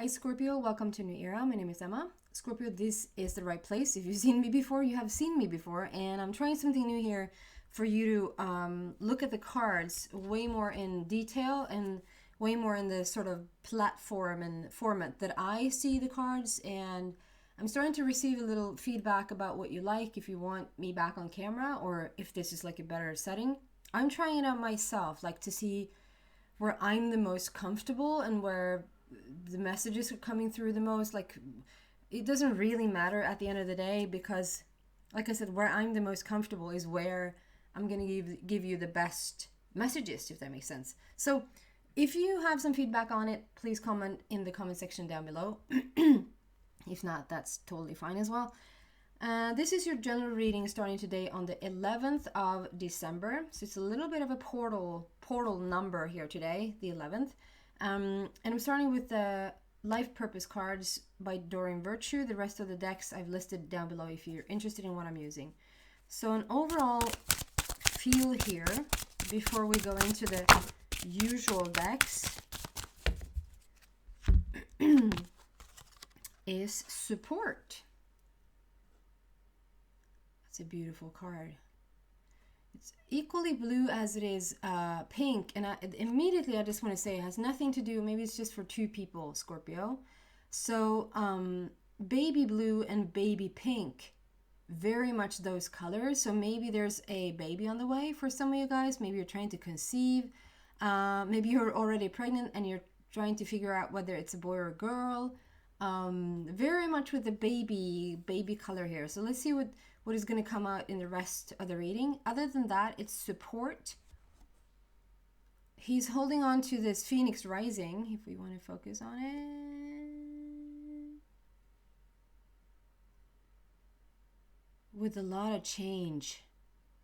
Hi Scorpio, welcome to New Era. My name is Emma. Scorpio, this is the right place. If you've seen me before, you have seen me before, and I'm trying something new here for you to look at the cards way more in detail and way more in the sort of platform and format that I see the cards. And I'm starting to receive a little feedback about what you like, if you want me back on camera or if this is like a better setting. I'm trying it out myself, like to see where I'm the most comfortable and where the messages are coming through the most. Like, it doesn't really matter at the end of the day, because like I said, where I'm the most comfortable is where I'm going to give you the best messages, if that makes sense. So if you have some feedback on it, please comment in the comment section down below. If not, that's totally fine as well. This is your general reading starting today on the 11th of December. So it's a little bit of a portal number here today, the 11th. And I'm starting with the Life Purpose cards by Doreen Virtue. The rest of the decks I've listed down below if you're interested in what I'm using. So an overall feel here before we go into the usual decks is support. That's a beautiful card. It's equally blue as it is pink, and immediately I just want to say it has nothing to do, maybe it's just for two people, Scorpio. So baby blue and baby pink, very much those colors. So maybe there's a baby on the way for some of you guys. Maybe you're trying to conceive. Maybe you're already pregnant and you're trying to figure out whether it's a boy or a girl. Very much with the baby color here. So let's see what is going to come out in the rest of the reading. Other than that, it's support. He's holding on to this Phoenix rising, if we want to focus on it, with a lot of change.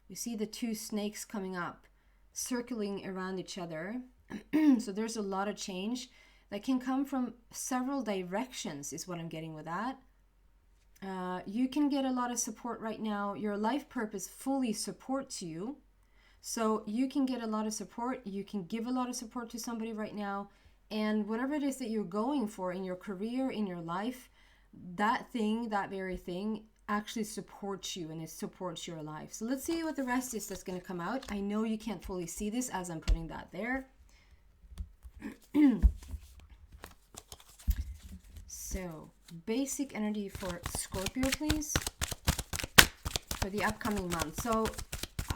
We see the two snakes coming up, circling around each other. So there's a lot of change that can come from several directions, is what I'm getting with that. You can get a lot of support right now. Your life purpose fully supports you. So you can get a lot of support. You can give a lot of support to somebody right now. And whatever it is that you're going for in your career, in your life, that very thing actually supports you, and it supports your life. So let's see what the rest is that's going to come out. I know you can't fully see this as I'm putting that there. So, basic energy for Scorpio, please, for the upcoming month. So,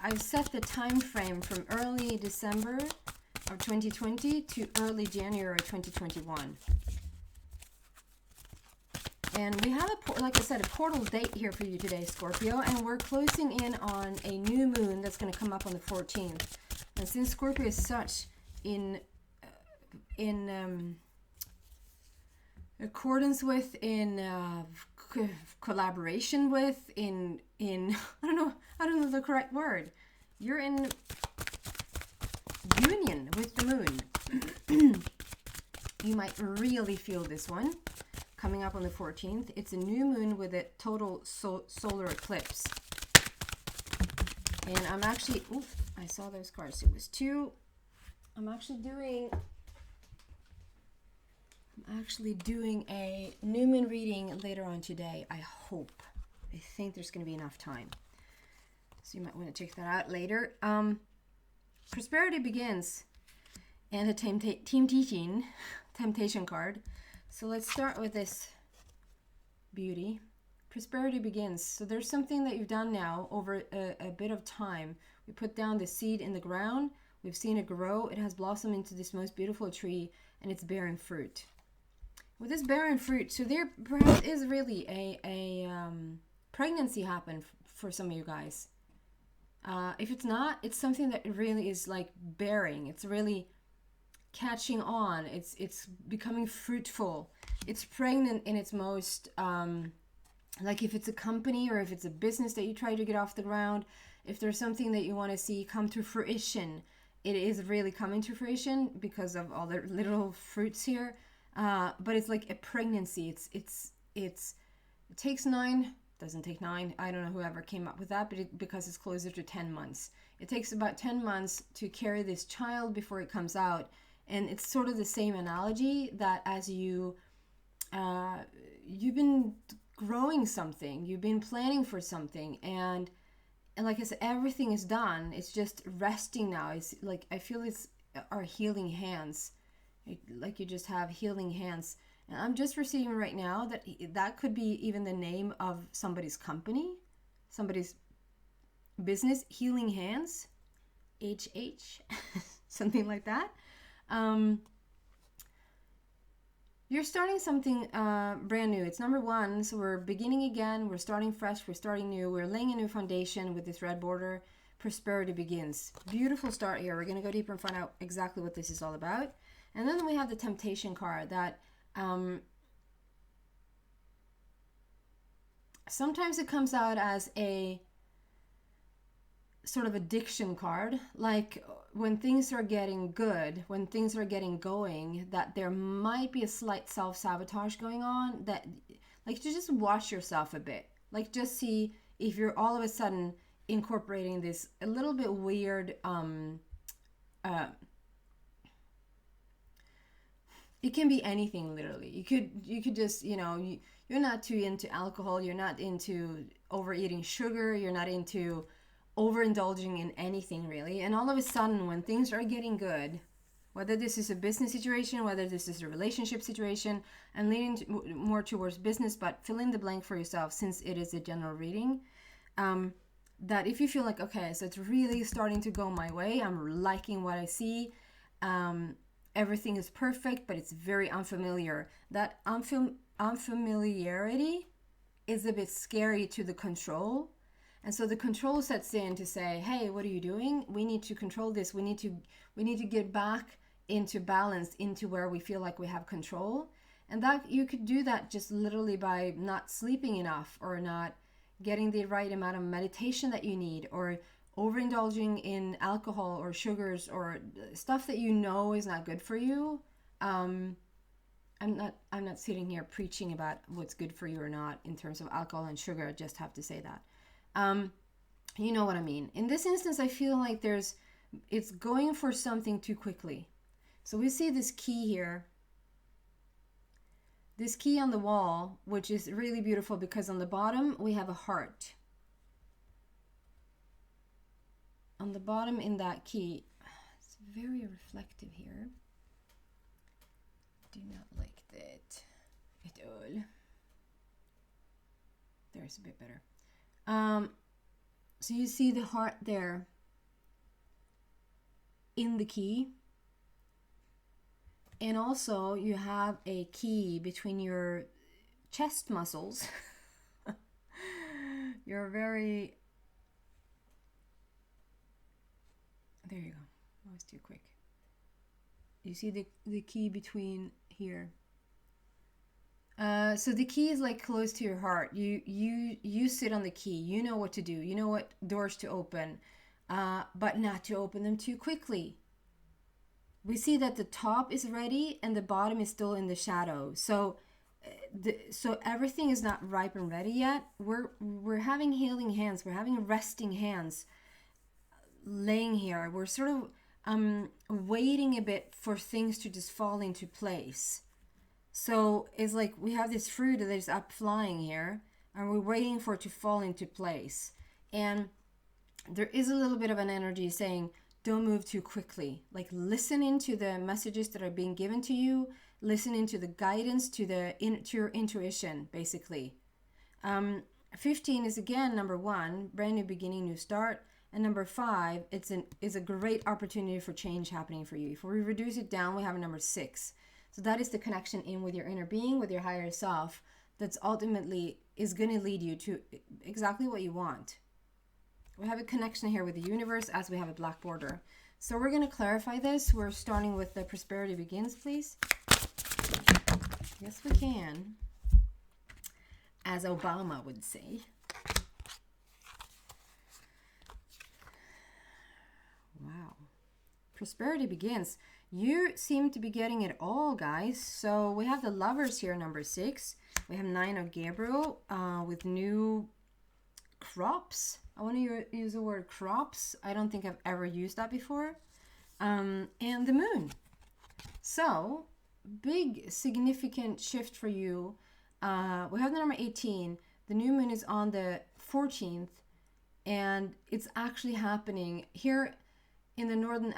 I've set the time frame from early December of 2020 to early January 2021. And we have, like I said, a portal date here for you today, Scorpio, and we're closing in on a new moon that's going to come up on the 14th. And since Scorpio is such in accordance with, in collaboration with, in I don't know the correct word. You're in union with the moon. You might really feel this one coming up on the 14th. It's a new moon with a total solar eclipse. And I'm actually, I saw those cards. It was two. I'm actually doing a new moon reading later on today. I hope. I think there's going to be enough time. So you might want to check that out later. Prosperity begins. And a temptation card. So let's start with this beauty. Prosperity begins. So there's something that you've done now over a bit of time. We put down the seed in the ground. We've seen it grow. It has blossomed into this most beautiful tree, and it's bearing fruit. With this bearing fruit, so there perhaps is really a pregnancy happen for some of you guys. If it's not, it's something that really is like bearing. It's really catching on. It's becoming fruitful. It's pregnant in its most, like if it's a company or if it's a business that you try to get off the ground, if there's something that you want to see come to fruition, it is really coming to fruition because of all the little fruits here. But it's like a pregnancy. It takes 9, doesn't take 9. I don't know whoever came up with that, but because it's closer to 10 months. It takes about 10 months to carry this child before it comes out. And it's sort of the same analogy that as you you've been growing something, you've been planning for something, and like I said, everything is done. It's just resting now. It's like, I feel it's our healing hands, like you just have healing hands. And I'm just receiving right now that that could be even the name of somebody's company, somebody's business, Healing Hands, HH, something like that. You're starting something brand new. It's number one, so we're beginning again. We're starting fresh. We're starting new. We're laying a new foundation with this red border. Prosperity begins. Beautiful start here. We're going to go deeper and find out exactly what this is all about. And then we have the Temptation card that sometimes it comes out as a sort of addiction card, like when things are getting good, when things are getting going, that there might be a slight self-sabotage going on, that like to just watch yourself a bit, like just see if you're all of a sudden incorporating this a little bit weird it can be anything, literally. You could just, you know, you're not too into alcohol, you're not into overeating sugar, you're not into overindulging in anything really, and all of a sudden when things are getting good, whether this is a business situation, whether this is a relationship situation, and leaning more towards business, but fill in the blank for yourself since it is a general reading, that if you feel like, okay, so it's really starting to go my way, I'm liking what I see, everything is perfect, but it's very unfamiliar. That unfamiliarity is a bit scary to the control. And so the control sets in to say, hey, what are you doing? We need to control this. We need to get back into balance, into where we feel like we have control. And that you could do that just literally by not sleeping enough, or not getting the right amount of meditation that you need, or overindulging in alcohol or sugars or stuff that you know is not good for you. I'm not sitting here preaching about what's good for you or not in terms of alcohol and sugar. I just have to say that. You know what I mean. In this instance, I feel like it's going for something too quickly. So we see this key here, this key on the wall, which is really beautiful because on the bottom we have a heart. On the bottom in that key, it's very reflective here. Do not like that at all. There's a bit better. So you see the heart there in the key, and also you have a key between your chest muscles. You're very, there you go, that was too quick. You see the key between here. So the key is like close to your heart. You sit on the key. You know what to do. You know what doors to open, but not to open them too quickly. We see that the top is ready and the bottom is still in the shadow. So everything is not ripe and ready yet. We're having healing hands. We're having resting hands laying here. We're sort of waiting a bit for things to just fall into place. So it's like we have this fruit that is up flying here, and we're waiting for it to fall into place. And there is a little bit of an energy saying, don't move too quickly. Like, listen into the messages that are being given to you. Listen into the guidance, to your intuition, basically. 15 is again number 1, brand new beginning, new start. And number 5, is a great opportunity for change happening for you. If we reduce it down, we have a number 6. So that is the connection in with your inner being, with your higher self, that's ultimately is going to lead you to exactly what you want. We have a connection here with the universe as we have a black border. So we're going to clarify this. We're starting with the prosperity begins, please. Yes, we can. As Obama would say. Wow. Prosperity begins. You seem to be getting it all, guys. So we have the lovers here, number 6. We have 9 of Gabriel with new crops. I want to use the word crops. I don't think I've ever used that before. And the moon. So big significant shift for you. We have the number 18. The new moon is on the 14th, and it's actually happening here in the northern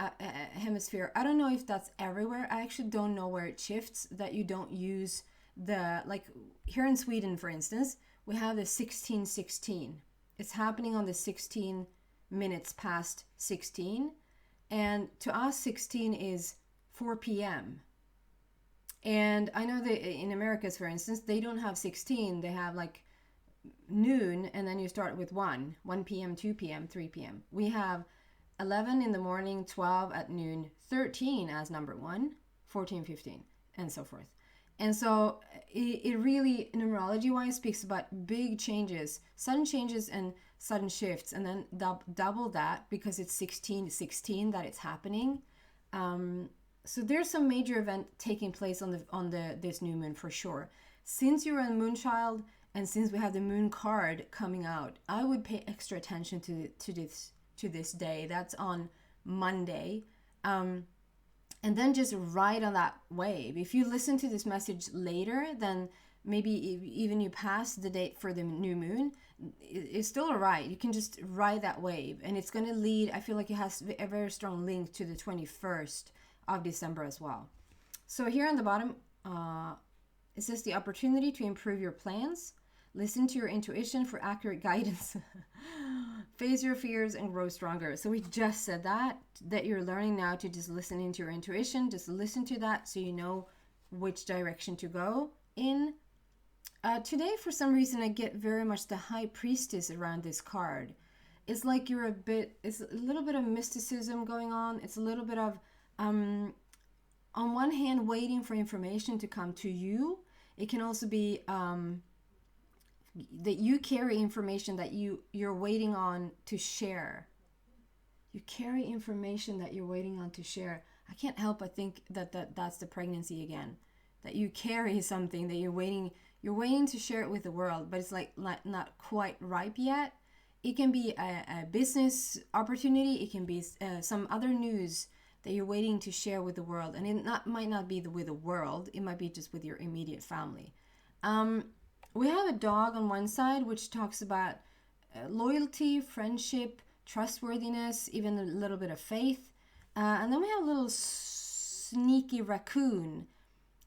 hemisphere. I don't know if that's everywhere. I actually don't know where it shifts, that you don't use the, like here in Sweden, for instance, we have the 1616. It's happening on the 16 minutes past 16. And to us, 16 is 4 p.m. And I know that in Americas, for instance, they don't have 16. They have like noon, and then you start with 1 p.m., 2 p.m., 3 p.m. We have 11 in the morning, 12 at noon, 13 as number 1, 14, 15, and so forth. And so it really, numerology-wise, speaks about big changes, sudden changes and sudden shifts, and then double that because it's 16 that it's happening. So there's some major event taking place on this new moon for sure. Since you're a moonchild, and since we have the moon card coming out, I would pay extra attention to this day. That's on Monday. And then just ride on that wave. If you listen to this message later, then maybe even you pass the date for the new moon, it's still all right. You can just ride that wave. And it's going to lead, I feel like it has a very strong link to the 21st of December as well. So here on the bottom, it says the opportunity to improve your plans. Listen to your intuition for accurate guidance. Face your fears and grow stronger. So we just said that you're learning now to just listen into your intuition. Just listen to that so you know which direction to go in. Today, for some reason, I get very much the High Priestess around this card. It's like it's a little bit of mysticism going on. It's a little bit of, on one hand, waiting for information to come to you. It can also be that you carry information that you're waiting on to share. You carry information that you're waiting on to share. I can't help but think that's the pregnancy again. That you carry something that you're waiting to share it with the world, but it's like not quite ripe yet. It can be a business opportunity. It can be some other news that you're waiting to share with the world, and it might not be with the world. It might be just with your immediate family. We have a dog on one side, which talks about loyalty, friendship, trustworthiness, even a little bit of faith. And then we have a little sneaky raccoon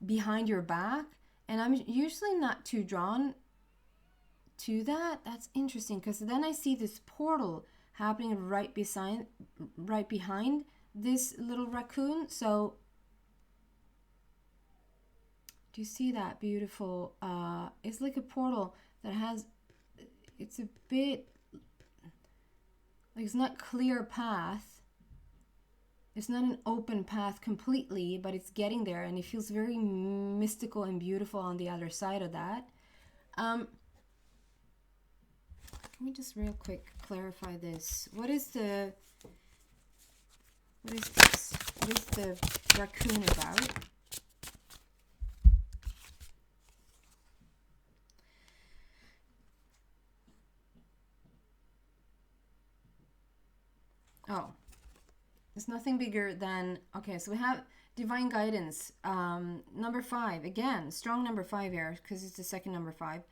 behind your back. And I'm usually not too drawn to that. That's interesting, because then I see this portal happening right behind this little raccoon. So do you see that beautiful, it's like a portal that has, it's a bit, like it's not clear path. It's not an open path completely, but it's getting there, and it feels very mystical and beautiful on the other side of that. Let me just real quick clarify this. What is this? What is the raccoon about? Oh, it's nothing bigger than, okay, so we have divine guidance, number 5, again, strong number 5 here, because it's the second number 5,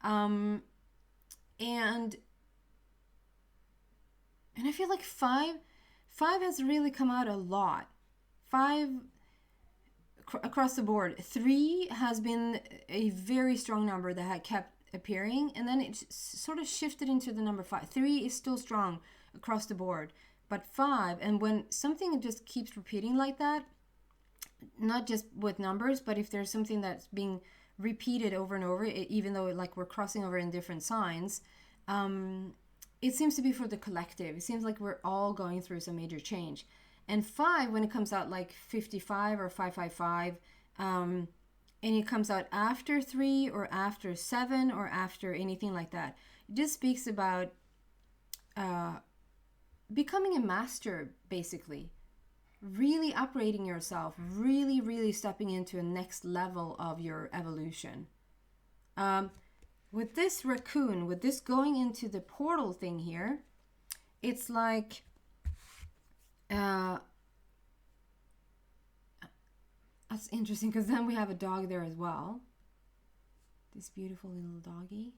and I feel like 5 has really come out a lot. 5 across the board. 3 has been a very strong number that had kept appearing, and then it sort of shifted into the number 5. 3 is still strong across the board. But 5, and when something just keeps repeating like that, not just with numbers, but if there's something that's being repeated over and over, even though like we're crossing over in different signs, it seems to be for the collective. It seems like we're all going through some major change. And 5, when it comes out like 55 or 555, and it comes out after 3 or after 7 or after anything like that, it just speaks about becoming a master, basically. Really upgrading yourself, really stepping into a next level of your evolution. With this raccoon, with this going into the portal thing here, it's like a That's interesting because then we have a dog there as well. This beautiful little doggy.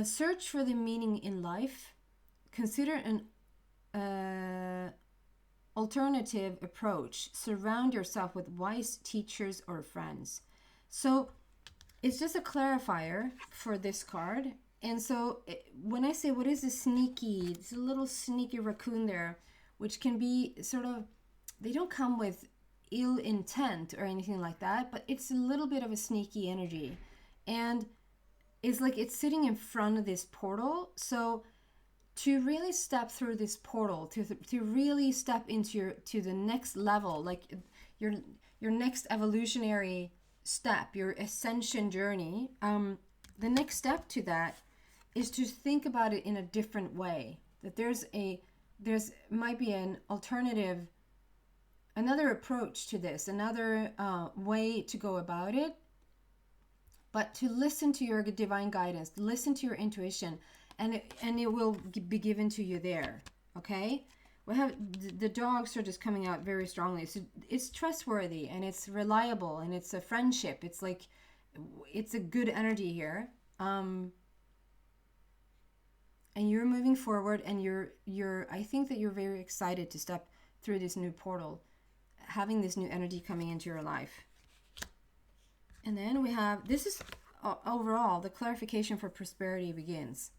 Search for the meaning in life. Consider an alternative approach. Surround yourself with wise teachers or friends. So it's just a clarifier for this card. And so when I say what is this sneaky, it's a little sneaky raccoon there, which can be sort of, they don't come with ill intent or anything like that, but it's a little bit of a sneaky energy. And it's like it's sitting in front of this portal. So to really step through this portal, to really step into the next level, like your next evolutionary step, your ascension journey, the next step to that is to think about it in a different way. That there's might be an alternative, another approach to this, another way to go about it. But to listen to your divine guidance, listen to your intuition, and it will be given to you there. Okay, we have the dogs are just coming out very strongly. So it's trustworthy and it's reliable and it's a friendship. It's like it's a good energy here. And you're moving forward, and you're I think that you're very excited to step through this new portal, having this new energy coming into your life. And then we have, this is overall the clarification for prosperity begins.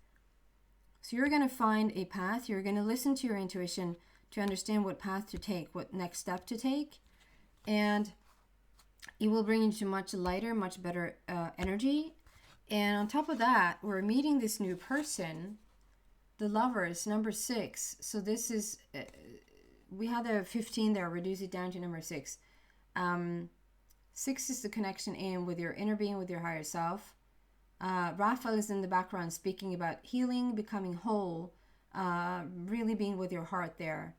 So you're going to find a path. You're going to listen to your intuition to understand what path to take, what next step to take. And it will bring you to much lighter, much better energy. And on top of that, we're meeting this new person, the Lovers, number 6. So this is, we had a 15 there, reduce it down to number 6. 6 is the connection in with your inner being, with your higher self. Raphael is in the background speaking about healing, becoming whole, really being with your heart there.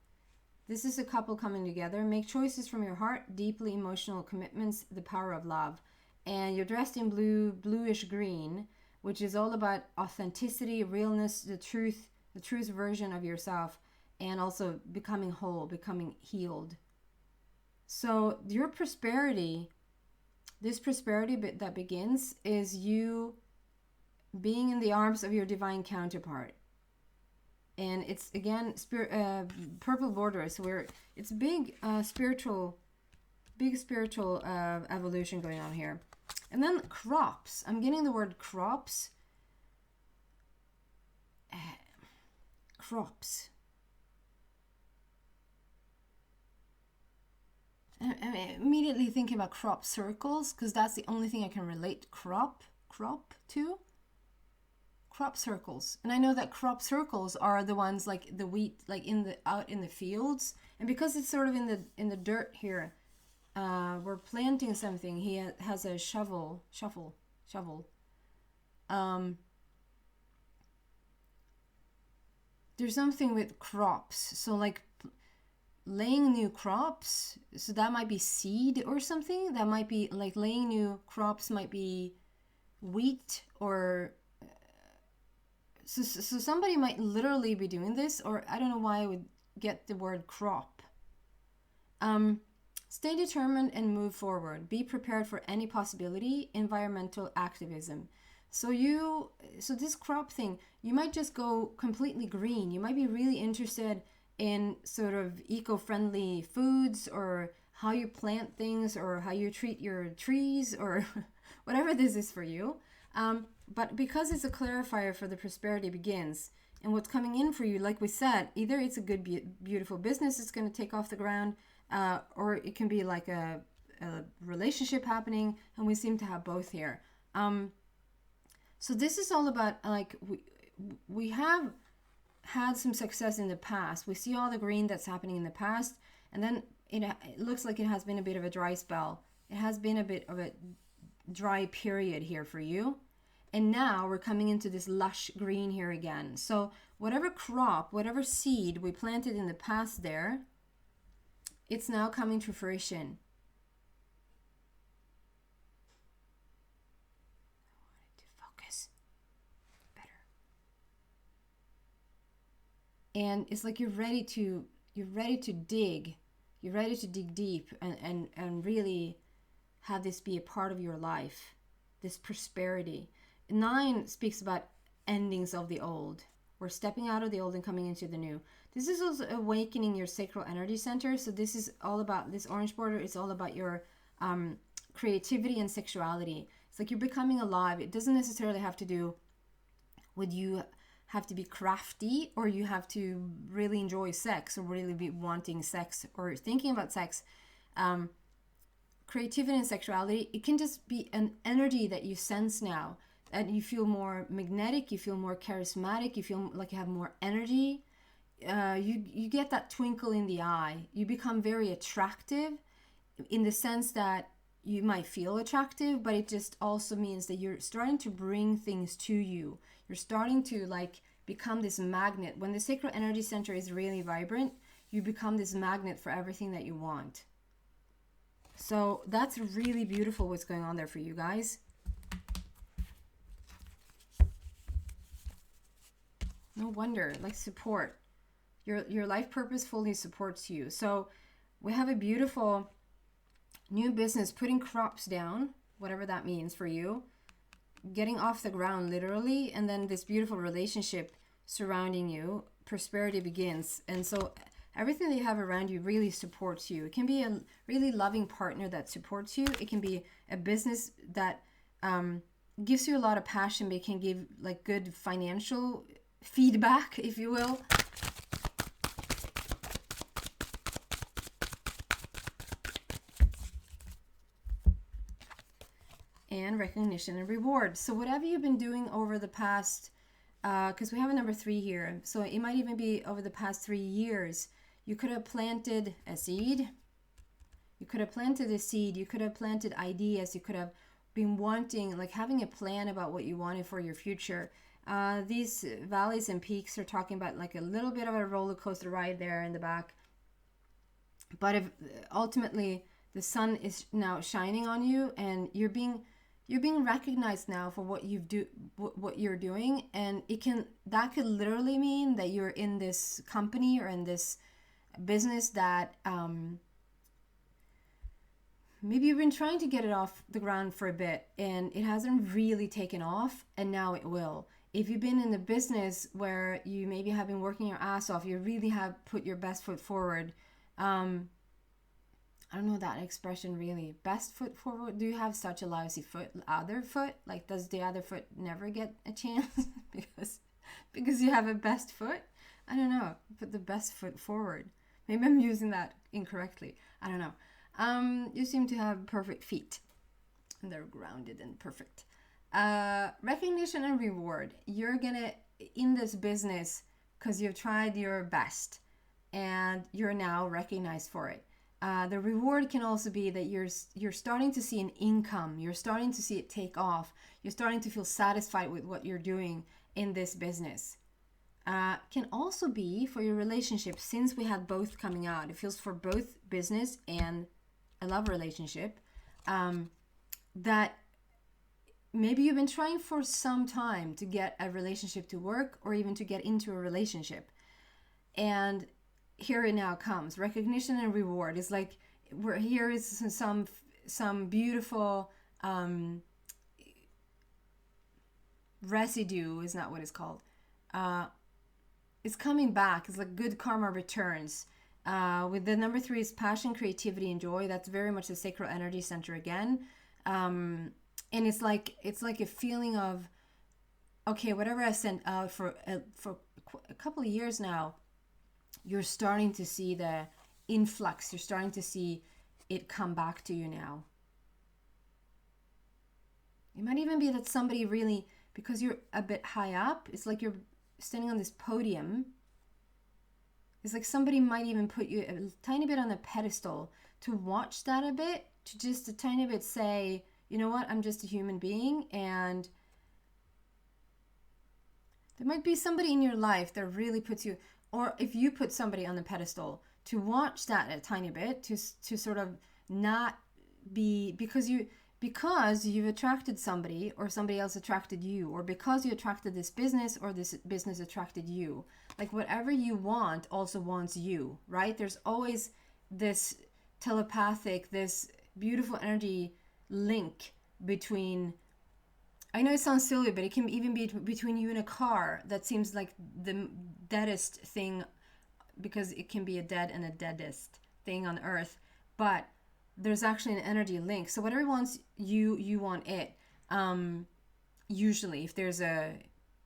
This is a couple coming together. Make choices from your heart, deeply emotional commitments, the power of love. And you're dressed in bluish green, which is all about authenticity, realness, the truth version of yourself, and also becoming whole, becoming healed. So your prosperity, this prosperity that begins is you being in the arms of your divine counterpart. And it's again purple borders where it's big spiritual evolution going on here. And then crops. I'm getting the word crops. Crops. I'm immediately thinking about crop circles because that's the only thing I can relate crop to. Crop circles. And I know that crop circles are the ones like the wheat, like out in the fields. And because it's sort of in the dirt here, we're planting something. He has a shovel. There's something with crops. So like laying new crops, so that might be seed or something. That might be like laying new crops might be wheat or so somebody might literally be doing this, or I don't know why I would get the word crop. Stay determined and move forward. Be prepared for any possibility. Environmental activism. So this crop thing, you might just go completely green. You might be really interested in sort of eco-friendly foods, or how you plant things, or how you treat your trees, or whatever this is for you. But because it's a clarifier for the prosperity begins, and what's coming in for you, like we said, either it's a good, beautiful business that's going to take off the ground, or it can be like a relationship happening, and we seem to have both here. So this is all about, like, we have had some success in the past. We see all the green that's happening in the past, and then it looks like it has been a bit of a dry spell. It has been a bit of a dry period here for you. And now we're coming into this lush green here again. So whatever crop, whatever seed we planted in the past there, it's now coming to fruition. I wanted to focus better. And it's like you're ready to dig. You're ready to dig deep and really have this be a part of your life, this prosperity. 9 speaks about endings of the old. We're stepping out of the old and coming into the new. This is also awakening your sacral energy center. So this is all about, this orange border is all about your creativity and sexuality. It's like you're becoming alive. It doesn't necessarily have to do with you have to be crafty, or you have to really enjoy sex, or really be wanting sex, or thinking about sex. Creativity and sexuality, it can just be an energy that you sense now, and you feel more magnetic, you feel more charismatic, you feel like you have more energy. You get that twinkle in the eye. You become very attractive, in the sense that you might feel attractive, but it just also means that you're starting to bring things to you. You're starting to like become this magnet. When the sacral energy center is really vibrant, you become this magnet for everything that you want. So that's really beautiful what's going on there for you guys. No wonder, like support. Your life purpose fully supports you. So we have a beautiful new business, putting crops down, whatever that means for you, getting off the ground literally, and then this beautiful relationship surrounding you. Prosperity begins. And so everything that you have around you really supports you. It can be a really loving partner that supports you. It can be a business that gives you a lot of passion, but it can give like good financial feedback, if you will. And recognition and reward. So whatever you've been doing over the past, because we have a number 3 here, so it might even be over the past 3 years, you could have planted a seed. You could have planted a seed. You could have planted ideas. You could have been wanting, like having a plan about what you wanted for your future. These valleys and peaks are talking about like a little bit of a roller coaster ride there in the back. But if ultimately the sun is now shining on you, and you're being recognized now for what you're doing, and that could literally mean that you're in this company or in this business that maybe you've been trying to get it off the ground for a bit and it hasn't really taken off, and now it will. If you've been in the business where you maybe have been working your ass off, you really have put your best foot forward. I don't know that expression really. Best foot forward. Do you have such a lousy foot? Other foot? Like, does the other foot never get a chance because you have a best foot? I don't know. Put the best foot forward. Maybe I'm using that incorrectly. I don't know. You seem to have perfect feet, and they're grounded and perfect. Recognition and reward. You're gonna in this business because you've tried your best, and you're now recognized for it. The reward can also be that you're starting to see an income. You're starting to see it take off. You're starting to feel satisfied with what you're doing in this business. Can also be for your relationship, since we had both coming out. It feels for both business and a love relationship. That maybe you've been trying for some time to get a relationship to work, or even to get into a relationship. And here it now comes. Recognition and reward. It's like here is some beautiful residue, is not what it's called. It's coming back. It's like good karma returns. With the number 3 is passion, creativity, and joy. That's very much the sacral energy center again. And it's like a feeling of, okay, whatever I sent out for a couple of years now, you're starting to see the influx. You're starting to see it come back to you now. It might even be that somebody really, because you're a bit high up, it's like you're standing on this podium. It's like somebody might even put you a tiny bit on a pedestal to watch that a bit, to just a tiny bit say, you know what, I'm just a human being. And there might be somebody in your life that really puts you, or if you put somebody on the pedestal, to watch that a tiny bit, to sort of not be, because you've attracted somebody, or somebody else attracted you, or because you attracted this business, or this business attracted you. Like whatever you want also wants you, right? There's always this telepathic, this beautiful energy link between, I know it sounds silly, but it can even be between you and a car. That seems like the deadest thing, because it can be a dead and a deadest thing on earth, but there's actually an energy link. So whatever wants you, you want it. Usually if there's a,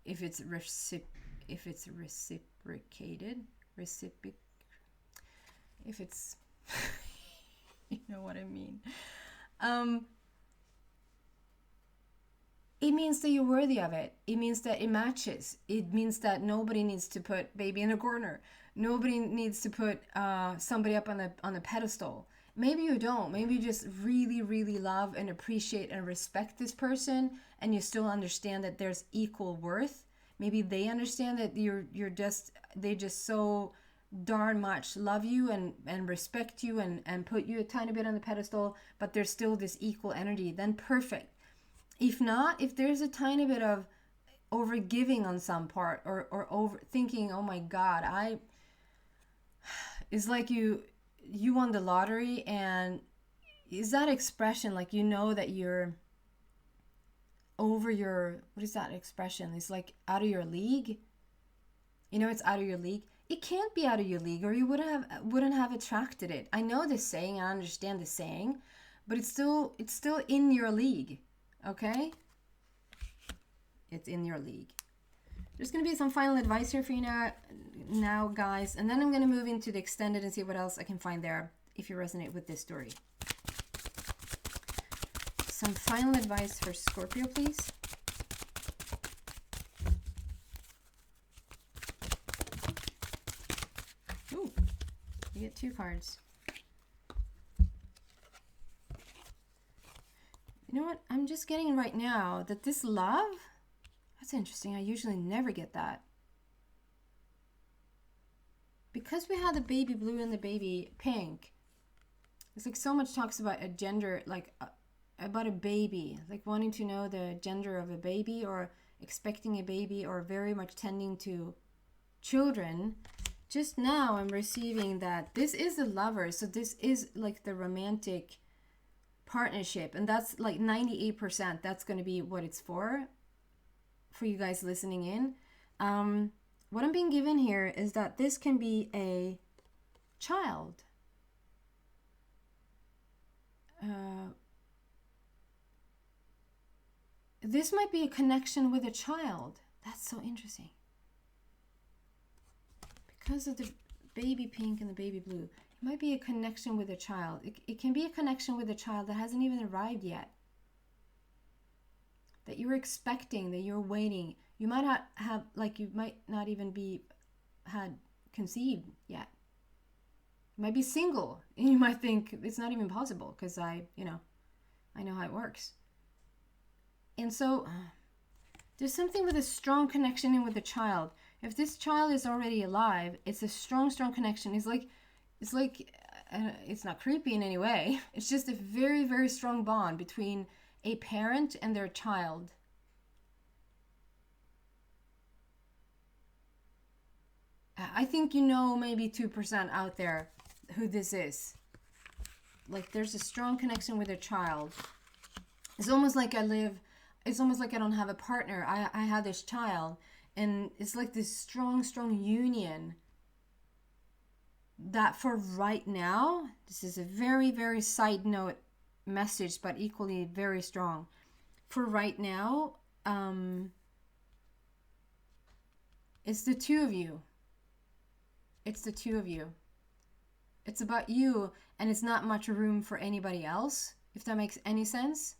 if it's reciprocated, if it's you know what I mean. It means that you're worthy of it. It means that it matches. It means that nobody needs to put baby in a corner. Nobody needs to put somebody up on the pedestal. Maybe you don't. Maybe you just really, really love and appreciate and respect this person, and you still understand that there's equal worth. Maybe they understand that they just so darn much love you and respect you and put you a tiny bit on the pedestal, but there's still this equal energy. Then perfect. If not, if there's a tiny bit of over giving on some part, or over thinking, oh my God, it's like you won the lottery, and is that expression like, you know, that you're over your, what is that expression? It's like out of your league. You know, it's out of your league. It can't be out of your league, or you wouldn't have attracted it. I know this saying, I understand the saying, but it's still in your league. Okay? It's in your league. There's going to be some final advice here for you now, guys. And then I'm going to move into the extended and see what else I can find there if you resonate with this story. Some final advice for Scorpio, please. Ooh, you get 2 cards. You know what? I'm just getting right now that this love, that's interesting. I usually never get that. Because we had the baby blue and the baby pink, it's like so much talks about a gender, like about a baby, like wanting to know the gender of a baby, or expecting a baby, or very much tending to children. Just now I'm receiving that this is the lover. So this is like the romantic partnership, and that's like 98%. That's going to be what it's for you guys listening in. What I'm being given here is that this can be a child. This might be a connection with a child. That's so interesting. Because of the baby pink and the baby blue, it might be a connection with a child. It can be a connection with a child that hasn't even arrived yet, that you're expecting, that you're waiting. You might not have, like, you might not even be had conceived yet. You might be single, and you might think it's not even possible, because I know how it works. And so there's something with a strong connection in with the child. If this child is already alive, it's a strong connection. It's like it's not creepy in any way. It's just a very, very strong bond between a parent and their child. I think maybe 2% out there who this is. Like, there's a strong connection with a child. It's almost like it's almost like I don't have a partner. I had this child, and it's like this strong union that for right now, this is a very, very side note message, but equally very strong. For right now, it's the two of you. It's the two of you. It's about you, and it's not much room for anybody else, if that makes any sense.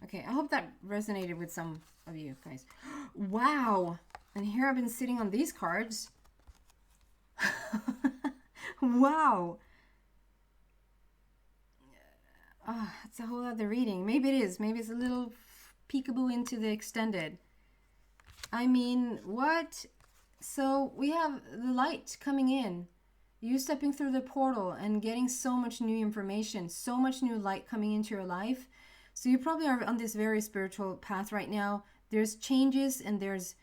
Okay, I hope that resonated with some of you guys. Wow! And here I've been sitting on these cards. Wow! That's a whole other reading. Maybe it is. Maybe it's a little peekaboo into the extended. I mean, what? So we have the light coming in. You stepping through the portal and getting so much new information, so much new light coming into your life. So you probably are on this very spiritual path right now. There's changes and there's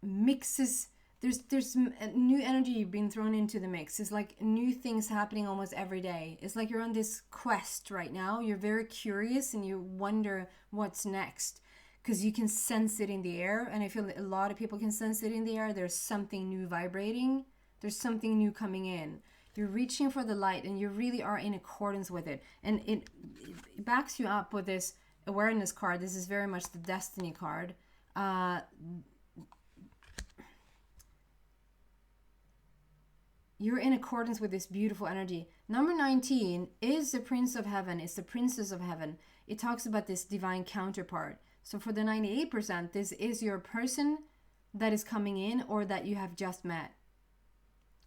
mixes. there's new energy being thrown into the mix. It's like new things happening almost every day. It's like you're on this quest right now. You're very curious and you wonder what's next, because you can sense it in the air. And I feel that a lot of people can sense it in the air. There's something new vibrating. There's something new coming in. You're reaching for the light and you really are in accordance with it. And it backs you up with this awareness card. This is very much the destiny card. You're in accordance with this beautiful energy. Number 19 is the Prince of Heaven. It's the Princess of Heaven. It talks about this divine counterpart. So for the 98%, this is your person that is coming in or that you have just met.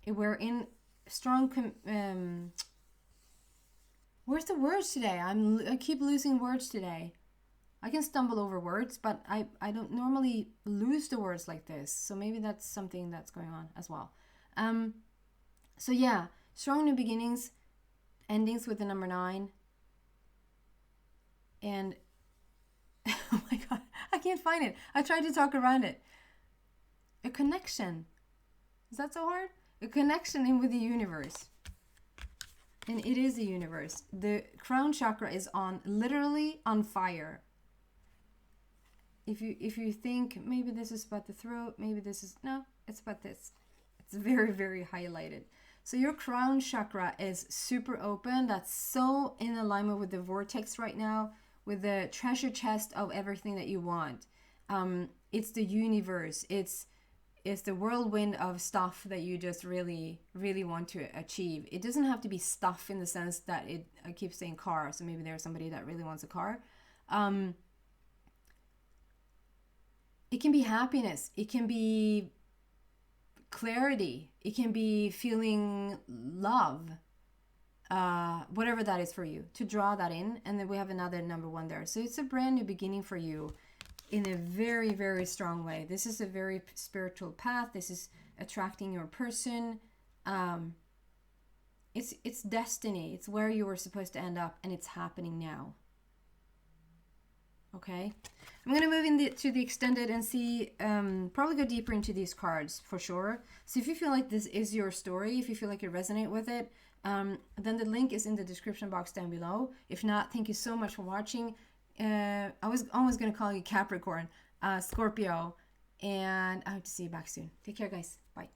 We're in strong... where's the words today? I keep losing words today. I can stumble over words, but I don't normally lose the words like this. So maybe that's something that's going on as well. So yeah, strong new beginnings, endings with the number 9. And oh my God, I can't find it. I tried to talk around it. A connection. Is that so hard? A connection in with the universe. And it is the universe. The crown chakra is on, literally on fire. If you think maybe this is about the throat, maybe this is, no, it's about this. It's very, very highlighted. So your crown chakra is super open. That's so in alignment with the vortex right now, with the treasure chest of everything that you want. It's the universe. It's the whirlwind of stuff that you just really, really want to achieve. It doesn't have to be stuff in the sense that I keep saying car. So maybe there's somebody that really wants a car. It can be happiness. It can be clarity. It can be feeling love, whatever that is for you, to draw that in. And then we have another number 1 there. So it's a brand new beginning for you in a very, very strong way. This is a very spiritual path. This is attracting your person. It's destiny. It's where you were supposed to end up, and it's happening now. Okay, I'm going to move into the extended and see, probably go deeper into these cards for sure. So if you feel like this is your story, if you feel like you resonate with it, then the link is in the description box down below. If not, thank you so much for watching. I was almost going to call you Capricorn, Scorpio, and I hope to see you back soon. Take care, guys. Bye.